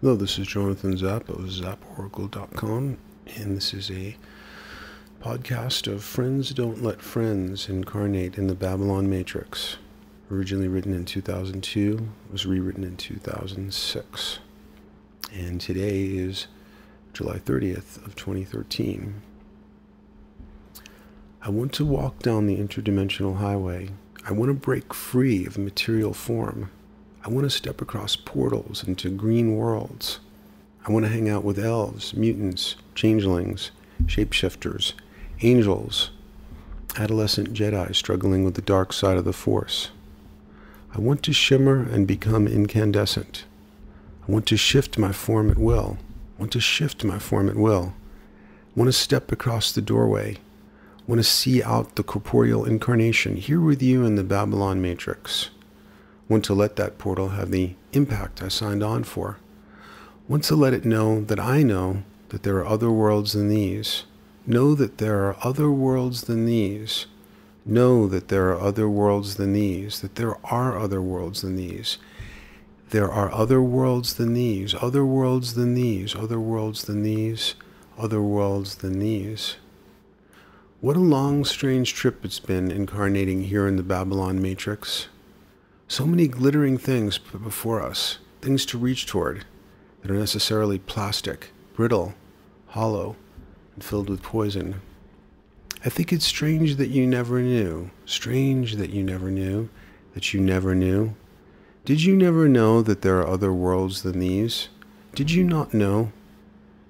Hello, this is Jonathan Zapp of zapporacle.com, and this is a podcast of Friends Don't Let Friends Incarnate in the Babylon Matrix. Originally written in 2002, was rewritten in 2006. And today is July 30th of 2013. I want to walk down the interdimensional highway. I want to break free of material form. I want to step across portals into green worlds. I want to hang out with elves, mutants, changelings, shapeshifters, angels, adolescent Jedhi struggling with the dark side of the Force. I want to shimmer and become incandescent. I want to shift my form at will. I want to shift my form at will. I want to step across the doorway. I want to see out the corporeal incarnation here with you in the Babylon Matrix. Want to let that portal have the impact I signed on for. Want to let it know that I know that there are other worlds than these. Know that there are other worlds than these. Know that there are other worlds than these. That there are other worlds than these. There are other worlds than these. Other worlds than these. Other worlds than these. Other worlds than these. What a long, strange trip it's been incarnating here in the Babylon Matrix. So many glittering things put before us, things to reach toward, that are necessarily plastic, brittle, hollow, and filled with poison. I think it's strange that you never knew, strange that you never knew, that you never knew. Did you never know that there are other worlds than these? Did you not know?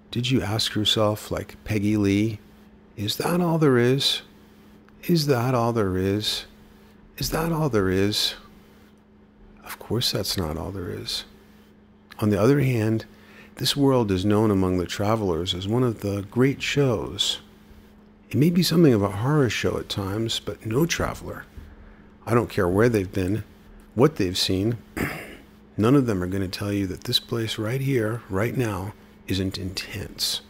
Did you ask yourself, like Peggy Lee, is that all there is? Is that all there is? Is that all there is? Of course that's not all there is. On the other hand, this world is known among the travelers as one of the great shows. It may be something of a horror show at times, but no traveler, I don't care where they've been, what they've seen, none of them are going to tell you that this place right here, right now, isn't intense.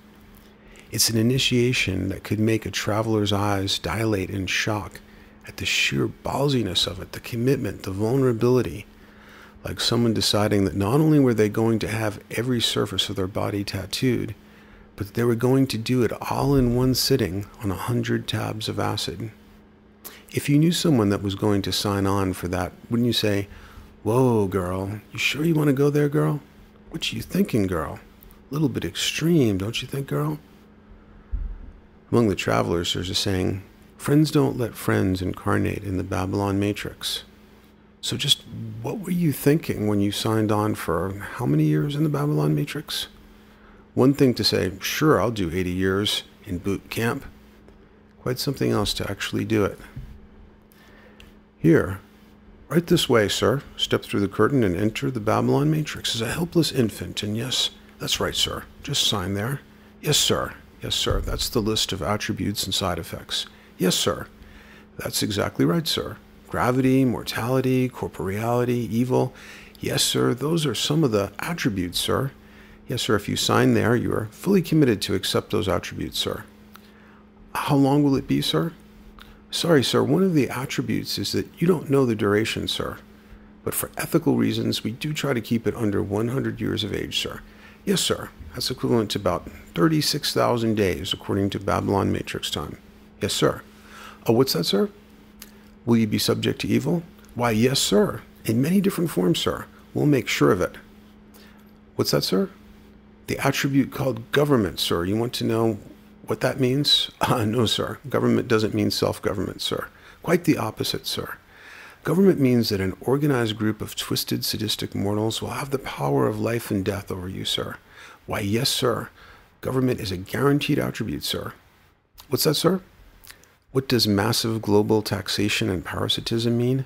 It's an initiation that could make a traveler's eyes dilate in shock at the sheer ballsiness of it, the commitment, the vulnerability. Like someone deciding that not only were they going to have every surface of their body tattooed, but they were going to do it all in one sitting on 100 tabs of acid. If you knew someone that was going to sign on for that, wouldn't you say, "Whoa, girl, you sure you want to go there, girl? What you thinking, girl? A little bit extreme, don't you think, girl?" Among the travelers, there's a saying, "Friends don't let friends incarnate in the Babylon Matrix." So just what were you thinking when you signed on for how many years in the Babylon Matrix? One thing to say, sure, I'll do 80 years in boot camp. Quite something else to actually do it. Here, right this way, sir. Step through the curtain and enter the Babylon Matrix as a helpless infant. And yes, that's right, sir. Just sign there. Yes, sir. Yes, sir. That's the list of attributes and side effects. Yes, sir. That's exactly right, sir. Gravity, mortality, corporeality, evil. Yes, sir, those are some of the attributes, sir. Yes, sir, if you sign there, you are fully committed to accept those attributes, sir. How long will it be, sir? Sorry, sir, one of the attributes is that you don't know the duration, sir. But for ethical reasons, we do try to keep it under 100 years of age, sir. Yes, sir, that's equivalent to about 36,000 days, according to Babylon Matrix time. Yes, sir. Oh, what's that, sir? Will you be subject to evil? Why, yes, sir. In many different forms, sir. We'll make sure of it. What's that, sir? The attribute called government, sir. You want to know what that means? No, sir. Government doesn't mean self-government, sir. Quite the opposite, sir. Government means that an organized group of twisted, sadistic mortals will have the power of life and death over you, sir. Why, yes, sir. Government is a guaranteed attribute, sir. What's that, sir? What does massive global taxation and parasitism mean?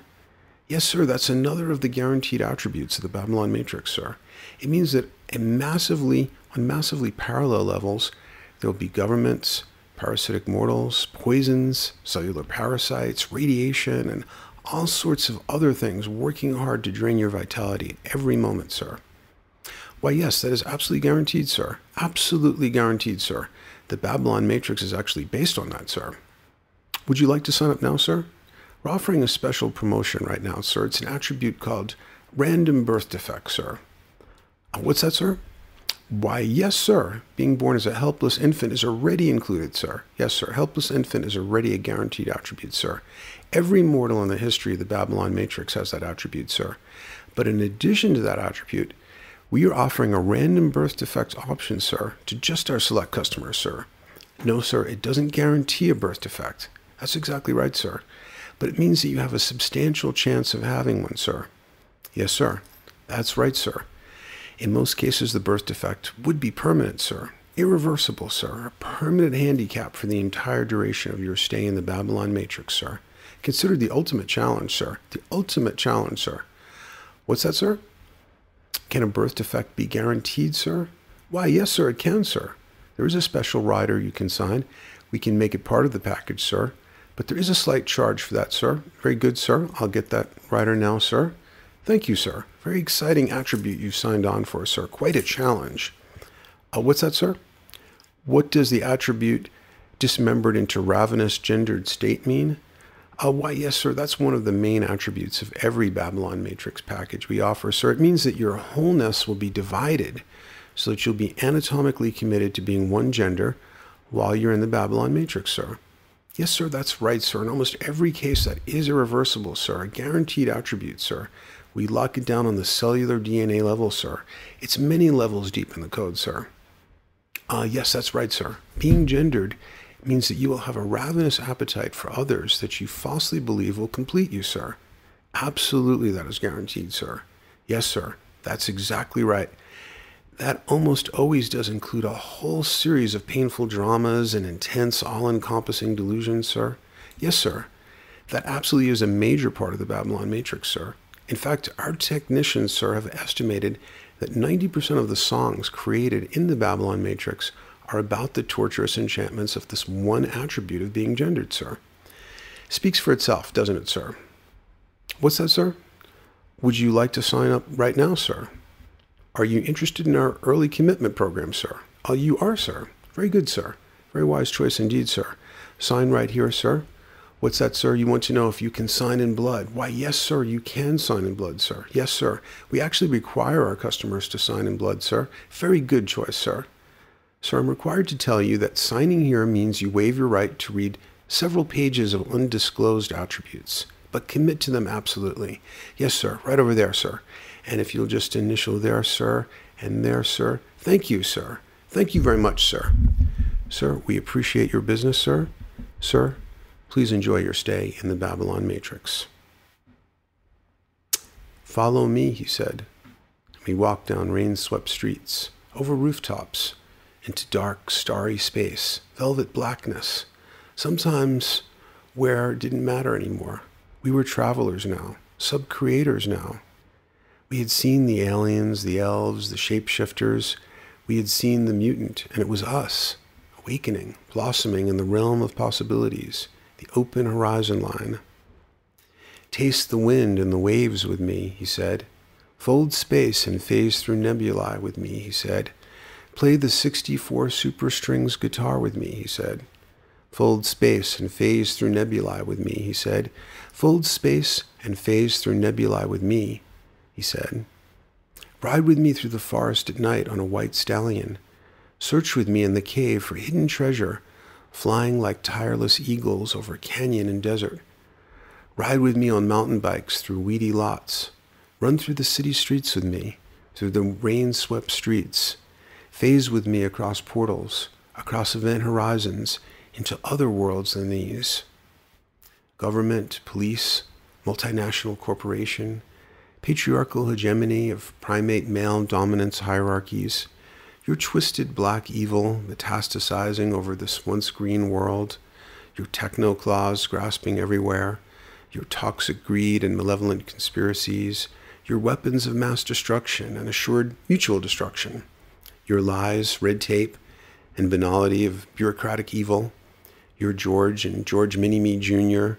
Yes, sir, that's another of the guaranteed attributes of the Babylon Matrix, sir. It means that on massively parallel levels, there will be governments, parasitic mortals, poisons, cellular parasites, radiation, and all sorts of other things working hard to drain your vitality every moment, sir. Why, yes, that is absolutely guaranteed, sir. Absolutely guaranteed, sir. The Babylon Matrix is actually based on that, sir. Would you like to sign up now, sir? We're offering a special promotion right now, sir. It's an attribute called random birth defect, sir. What's that, sir? Why, yes, sir. Being born as a helpless infant is already included, sir. Yes, sir. Helpless infant is already a guaranteed attribute, sir. Every mortal in the history of the Babylon Matrix has that attribute, sir. But in addition to that attribute, we are offering a random birth defect option, sir, to just our select customers, sir. No, sir, it doesn't guarantee a birth defect. That's exactly right, sir. But it means that you have a substantial chance of having one, sir. Yes, sir. That's right, sir. In most cases, the birth defect would be permanent, sir. Irreversible, sir. A permanent handicap for the entire duration of your stay in the Babylon Matrix, sir. Considered the ultimate challenge, sir. The ultimate challenge, sir. What's that, sir? Can a birth defect be guaranteed, sir? Why, yes, sir, it can, sir. There is a special rider you can sign. We can make it part of the package, sir. But there is a slight charge for that, sir. Very good, sir. I'll get that rider now, sir. Thank you, sir. Very exciting attribute you've signed on for, sir. Quite a challenge. What's that, sir? What does the attribute dismembered into ravenous gendered state mean? Why, yes, sir, that's one of the main attributes of every Babylon Matrix package we offer, sir. It means that your wholeness will be divided so that you'll be anatomically committed to being one gender while you're in the Babylon Matrix, sir. Yes, sir, that's right, sir. In almost every case, that is irreversible, sir. A guaranteed attribute, sir. We lock it down on the cellular DNA level, sir. It's many levels deep in the code, sir. Yes, that's right, sir. Being gendered means that you will have a ravenous appetite for others that you falsely believe will complete you, sir. Absolutely, that is guaranteed, sir. Yes, sir. That's exactly right. That almost always does include a whole series of painful dramas and intense, all-encompassing delusions, sir. Yes, sir. That absolutely is a major part of the Babylon Matrix, sir. In fact, our technicians, sir, have estimated that 90% of the songs created in the Babylon Matrix are about the torturous enchantments of this one attribute of being gendered, sir. Speaks for itself, doesn't it, sir? What's that, sir? Would you like to sign up right now, sir? Are you interested in our early commitment program, sir? Oh, you are, sir. Very good, sir. Very wise choice indeed, sir. Sign right here, sir. What's that, sir? You want to know if you can sign in blood? Why, yes, sir, you can sign in blood, sir. Yes, sir. We actually require our customers to sign in blood, sir. Very good choice, sir. Sir, I'm required to tell you that signing here means you waive your right to read several pages of undisclosed attributes, but commit to them absolutely. Yes, sir. Right over there, sir. And if you'll just initial there, sir, and there, sir. Thank you, sir. Thank you very much, sir. Sir, we appreciate your business, sir. Sir, please enjoy your stay in the Babylon Matrix. Follow me, he said. We walked down rain-swept streets, over rooftops, into dark, starry space, velvet blackness. Sometimes where didn't matter anymore. We were travelers now, sub-creators now. We had seen the aliens, the elves, the shapeshifters. We had seen the mutant, and it was us, awakening, blossoming in the realm of possibilities, the open horizon line. Taste the wind and the waves with me, he said. Fold space and phase through nebulae with me, he said. Play the 64 superstrings guitar with me, he said. Fold space and phase through nebulae with me, he said. Fold space and phase through nebulae with me, he said. Ride with me through the forest at night on a white stallion. Search with me in the cave for hidden treasure, flying like tireless eagles over canyon and desert. Ride with me on mountain bikes through weedy lots. Run through the city streets with me, through the rain-swept streets. Phase with me across portals, across event horizons, into other worlds than these. Government, police, multinational corporation, patriarchal hegemony of primate male dominance hierarchies, your twisted black evil metastasizing over this once green world, your techno-claws grasping everywhere, your toxic greed and malevolent conspiracies, your weapons of mass destruction and assured mutual destruction, your lies, red tape, and banality of bureaucratic evil, your George and George Mini-Me Jr.,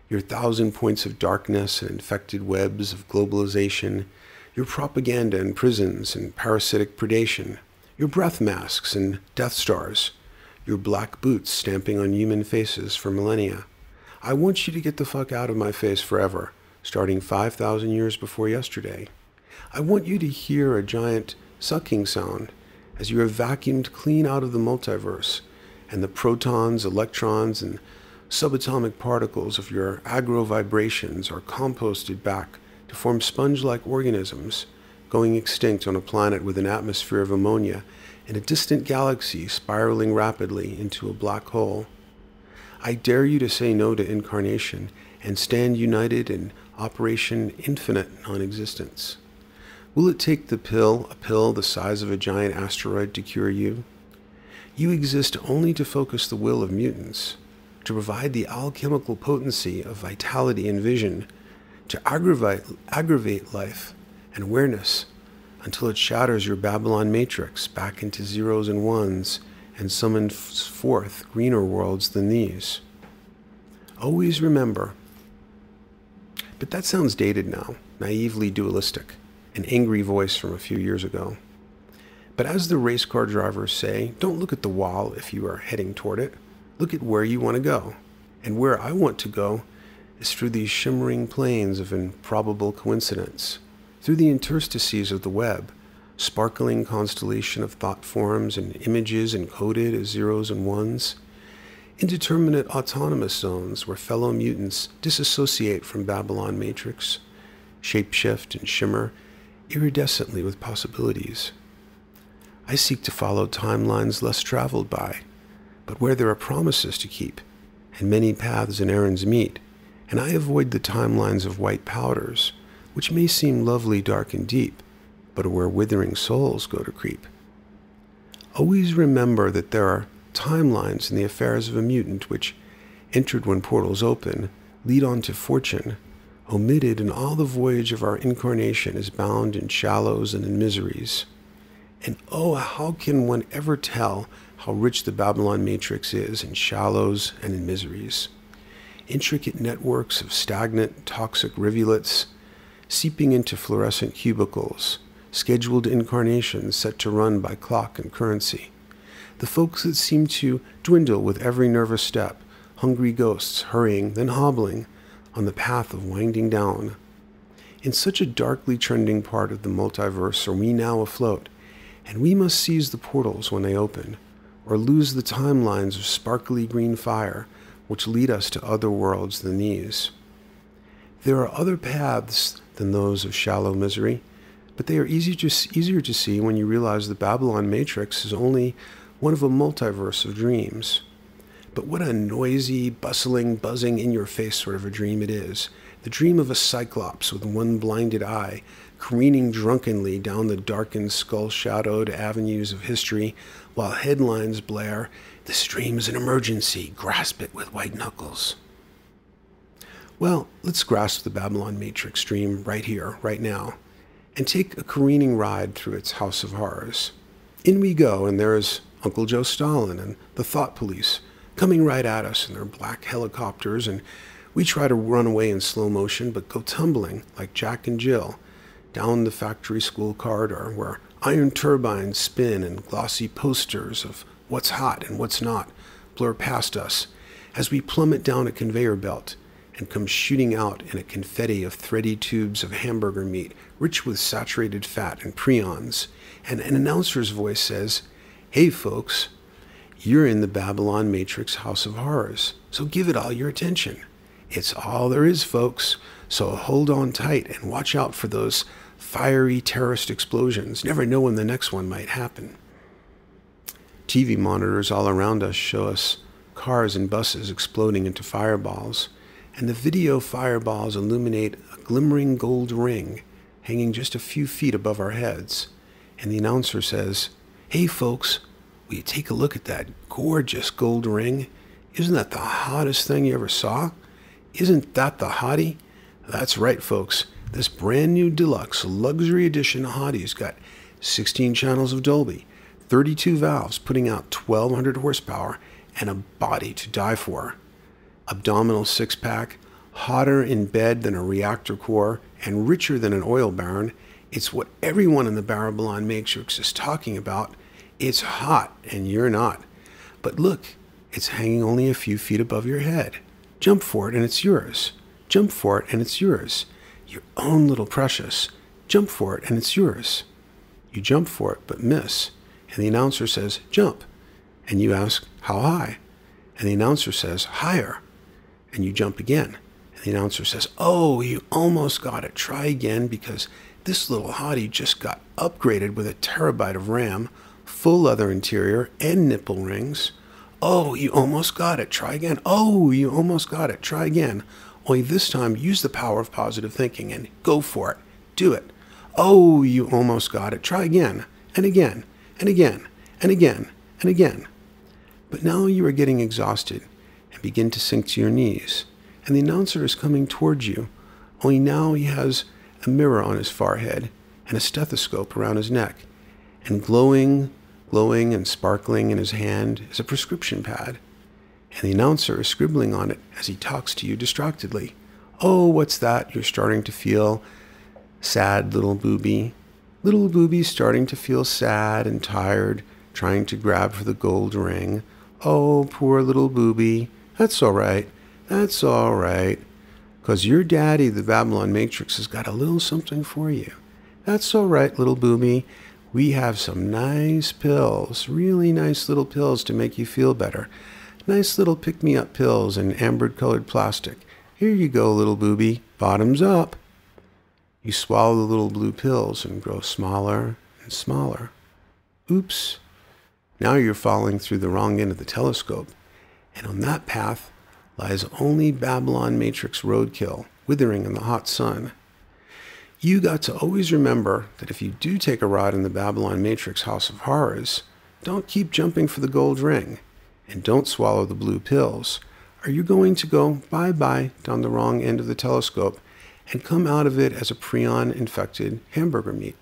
your 1,000 points of darkness and infected webs of globalization, your propaganda in prisons and parasitic predation, your breath masks and Death Stars, your black boots stamping on human faces for millennia. I want you to get the fuck out of my face forever, starting 5,000 years before yesterday. I want you to hear a giant sucking sound as you are vacuumed clean out of the multiverse, and the protons, electrons, and subatomic particles of your agrovibrations are composted back to form sponge-like organisms, going extinct on a planet with an atmosphere of ammonia in a distant galaxy spiraling rapidly into a black hole. I dare you to say no to incarnation and stand united in Operation Infinite Non-Existence. Will it take a pill the size of a giant asteroid to cure you? You exist only to focus the will of mutants, to provide the alchemical potency of vitality and vision, to aggravate life and awareness until it shatters your Babylon matrix back into zeros and ones and summons forth greener worlds than these. Always remember. But that sounds dated now, naively dualistic, an angry voice from a few years ago. But as the race car drivers say, don't look at the wall if you are heading toward it. Look at where you want to go. And where I want to go is through these shimmering planes of improbable coincidence, through the interstices of the web, sparkling constellation of thought forms and images encoded as zeros and ones, indeterminate autonomous zones where fellow mutants disassociate from Babylon matrix, shapeshift and shimmer iridescently with possibilities. I seek to follow timelines less traveled by, but where there are promises to keep, and many paths and errands meet, and I avoid the timelines of white powders, which may seem lovely, dark, and deep, but are where withering souls go to creep. Always remember that there are timelines in the affairs of a mutant which, entered when portals open, lead on to fortune, omitted in all the voyage of our incarnation is bound in shallows and in miseries. And oh, how can one ever tell how rich the Babylon matrix is in shallows and in miseries? Intricate networks of stagnant, toxic rivulets seeping into fluorescent cubicles, scheduled incarnations set to run by clock and currency. The folks that seem to dwindle with every nervous step, hungry ghosts hurrying, then hobbling, on the path of winding down. In such a darkly trending part of the multiverse are we now afloat, and we must seize the portals when they open, or lose the timelines of sparkly green fire which lead us to other worlds than these. There are other paths than those of shallow misery, but they are easier to see when you realize the Babylon matrix is only one of a multiverse of dreams. But what a noisy, bustling, buzzing, in-your-face sort of a dream it is. The dream of a cyclops with one blinded eye, careening drunkenly down the darkened, skull-shadowed avenues of history, while headlines blare, "This dream is an emergency, grasp it with white knuckles." Well, let's grasp the Babylon Matrix dream right here, right now, and take a careening ride through its house of horrors. In we go, and there is Uncle Joe Stalin and the Thought Police coming right at us in their black helicopters, and we try to run away in slow motion, but go tumbling, like Jack and Jill, down the factory school corridor where iron turbines spin and glossy posters of what's hot and what's not blur past us as we plummet down a conveyor belt and come shooting out in a confetti of thready tubes of hamburger meat rich with saturated fat and prions, and an announcer's voice says, "Hey folks, you're in the Babylon Matrix House of Horrors, so give it all your attention. It's all there is, folks, so hold on tight and watch out for those fiery terrorist explosions. Never know when the next one might happen." TV monitors all around us show us cars and buses exploding into fireballs, and the video fireballs illuminate a glimmering gold ring hanging just a few feet above our heads, and the announcer says, "Hey folks, will you take a look at that gorgeous gold ring? Isn't that the hottest thing you ever saw? Isn't that the hottie?" That's right, folks. This brand new deluxe luxury edition hottie's got 16 channels of Dolby, 32 valves putting out 1,200 horsepower, and a body to die for. Abdominal six-pack, hotter in bed than a reactor core, and richer than an oil baron. It's what everyone in the Babylon Matrix is talking about. It's hot, and you're not. But look, it's hanging only a few feet above your head. Jump for it, and it's yours. Jump for it, and it's yours. Your own little precious. Jump for it, and it's yours. You jump for it, but miss. And the announcer says, jump. And you ask, how high? And the announcer says, higher. And you jump again. And the announcer says, oh, you almost got it. Try again, because this little hottie just got upgraded with a terabyte of RAM, full leather interior, and nipple rings. Oh, you almost got it. Try again. Oh, you almost got it. Try again. Only this time, use the power of positive thinking and go for it. Do it. Oh, you almost got it. Try again, and again, and again, and again, and again. But now you are getting exhausted and begin to sink to your knees, and the announcer is coming towards you, only now he has a mirror on his forehead and a stethoscope around his neck, and glowing and sparkling in his hand is a prescription pad, and the announcer is scribbling on it as he talks to you distractedly. Oh, what's that? You're starting to feel sad, little booby. Little booby starting to feel sad and tired, trying to grab for the gold ring. Oh, poor little booby. That's all right. That's all right. 'Cause your daddy, the Babylon Matrix, has got a little something for you. That's all right, little booby. We have some nice pills, really nice little pills to make you feel better. Nice little pick-me-up pills in amber-colored plastic. Here you go, little booby. Bottoms up. You swallow the little blue pills and grow smaller and smaller. Oops. Now you're falling through the wrong end of the telescope, and on that path lies only Babylon Matrix roadkill, withering in the hot sun. You got to always remember that if you do take a ride in the Babylon Matrix House of Horrors, don't keep jumping for the gold ring, and don't swallow the blue pills, or you're going to go bye-bye down the wrong end of the telescope and come out of it as a prion-infected hamburger meat.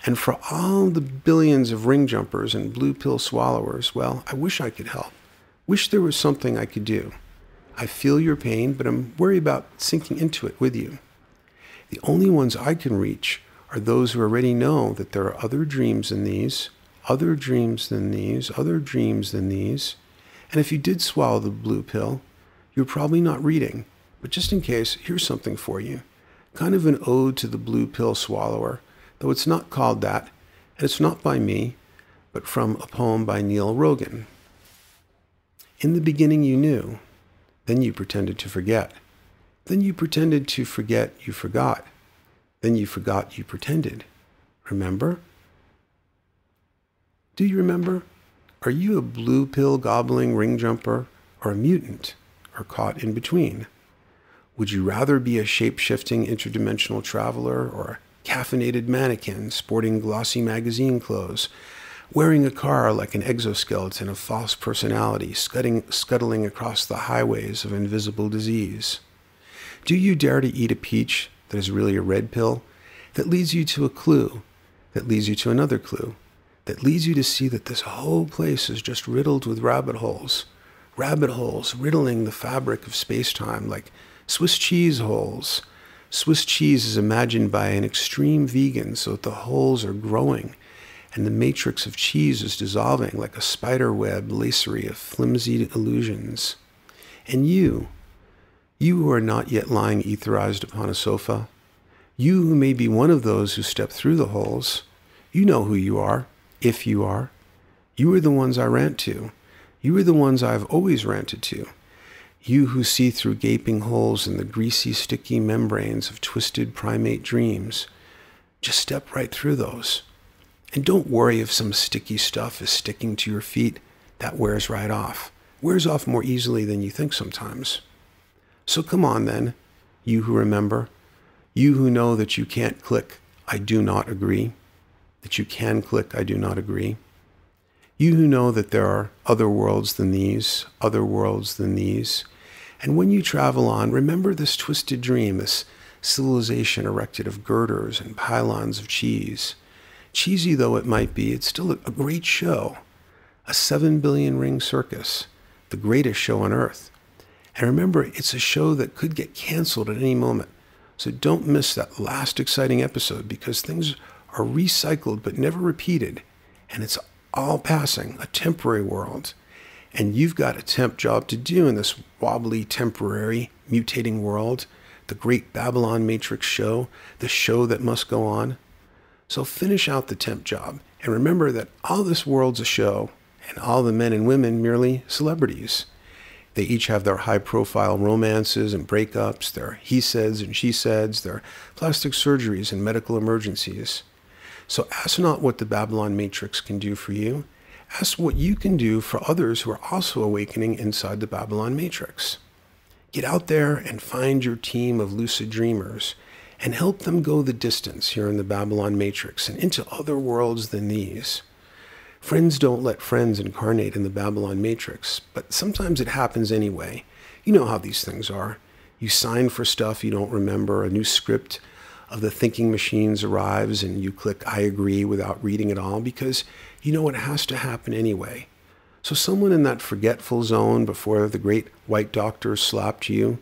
And for all the billions of ring jumpers and blue pill swallowers, well, I wish I could help. Wish there was something I could do. I feel your pain, but I'm worried about sinking into it with you. The only ones I can reach are those who already know that there are other dreams than these, other dreams than these, other dreams than these. And if you did swallow the blue pill, you're probably not reading. But just in case, here's something for you. Kind of an ode to the blue pill swallower, though it's not called that, and it's not by me, but from a poem by Neil Rogan. In the beginning you knew, then you pretended to forget. Then you pretended to forget you forgot. Then you forgot you pretended. Remember? Do you remember? Are you a blue pill gobbling ring jumper, or a mutant, or caught in between? Would you rather be a shape-shifting interdimensional traveler, or a caffeinated mannequin sporting glossy magazine clothes, wearing a car like an exoskeleton of false personality, scuttling across the highways of invisible disease? Do you dare to eat a peach that is really a red pill, that leads you to a clue, that leads you to another clue, that leads you to see that this whole place is just riddled with rabbit holes riddling the fabric of space-time like Swiss cheese holes. Swiss cheese is imagined by an extreme vegan so that the holes are growing and the matrix of cheese is dissolving like a spider web lacery of flimsy illusions. And you who are not yet lying etherized upon a sofa, you who may be one of those who step through the holes, you know who you are, if you are. You are the ones I rant to. You are the ones I've always ranted to. You who see through gaping holes in the greasy, sticky membranes of twisted primate dreams. Just step right through those. And don't worry if some sticky stuff is sticking to your feet. That wears right off. Wears off more easily than you think sometimes. So come on then, you who remember. You who know that you can't click, I do not agree. That you can click, I do not agree. You who know that there are other worlds than these, other worlds than these. And when you travel on, remember this twisted dream, this civilization erected of girders and pylons of cheese. Cheesy though it might be, it's still a great show. A 7 billion ring circus, the greatest show on earth. And remember, it's a show that could get canceled at any moment. So don't miss that last exciting episode, because things are recycled but never repeated. And it's all passing, a temporary world. And you've got a temp job to do in this wobbly, temporary, mutating world, the great Babylon Matrix show, the show that must go on. So finish out the temp job And remember that all this world's a show, and all the men and women merely celebrities. They each have their high-profile romances and breakups, their he-saids and she-saids, their plastic surgeries and medical emergencies. So ask not what the Babylon Matrix can do for you. Ask what you can do for others who are also awakening inside the Babylon Matrix. Get out there and find your team of lucid dreamers and help them go the distance here in the Babylon Matrix and into other worlds than these. Friends don't let friends incarnate in the Babylon Matrix, but sometimes it happens anyway. You know how these things are. You sign for stuff you don't remember, a new script of the thinking machines arrives, and you click I agree without reading it all because you know it has to happen anyway. So someone in that forgetful zone before the great white doctor slapped you,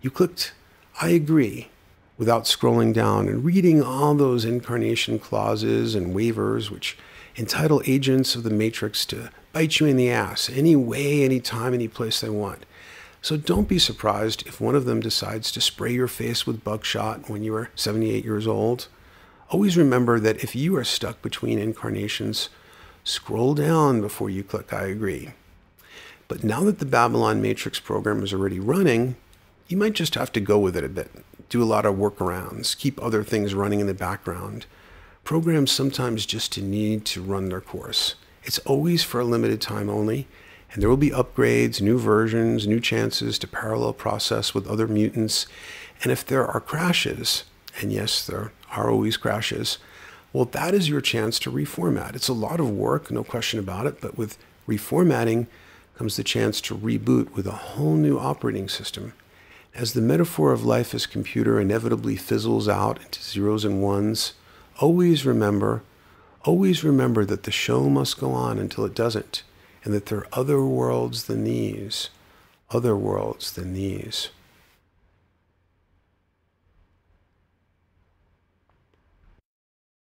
you clicked I agree without scrolling down and reading all those incarnation clauses and waivers which entitle agents of the Matrix to bite you in the ass any way, any time, any place they want. So don't be surprised if one of them decides to spray your face with buckshot when you are 78 years old. Always remember that if you are stuck between incarnations, scroll down before you click I agree. But now that the Babylon Matrix program is already running, you might just have to go with it a bit. Do a lot of workarounds, keep other things running in the background. Programs sometimes just need to run their course. It's always for a limited time only, and there will be upgrades, new versions, new chances to parallel process with other mutants. And if there are crashes, and yes, there are always crashes, well, that is your chance to reformat. It's a lot of work, no question about it, but with reformatting comes the chance to reboot with a whole new operating system. As the metaphor of life as computer inevitably fizzles out into zeros and ones, always remember that the show must go on until it doesn't, and that there are other worlds than these.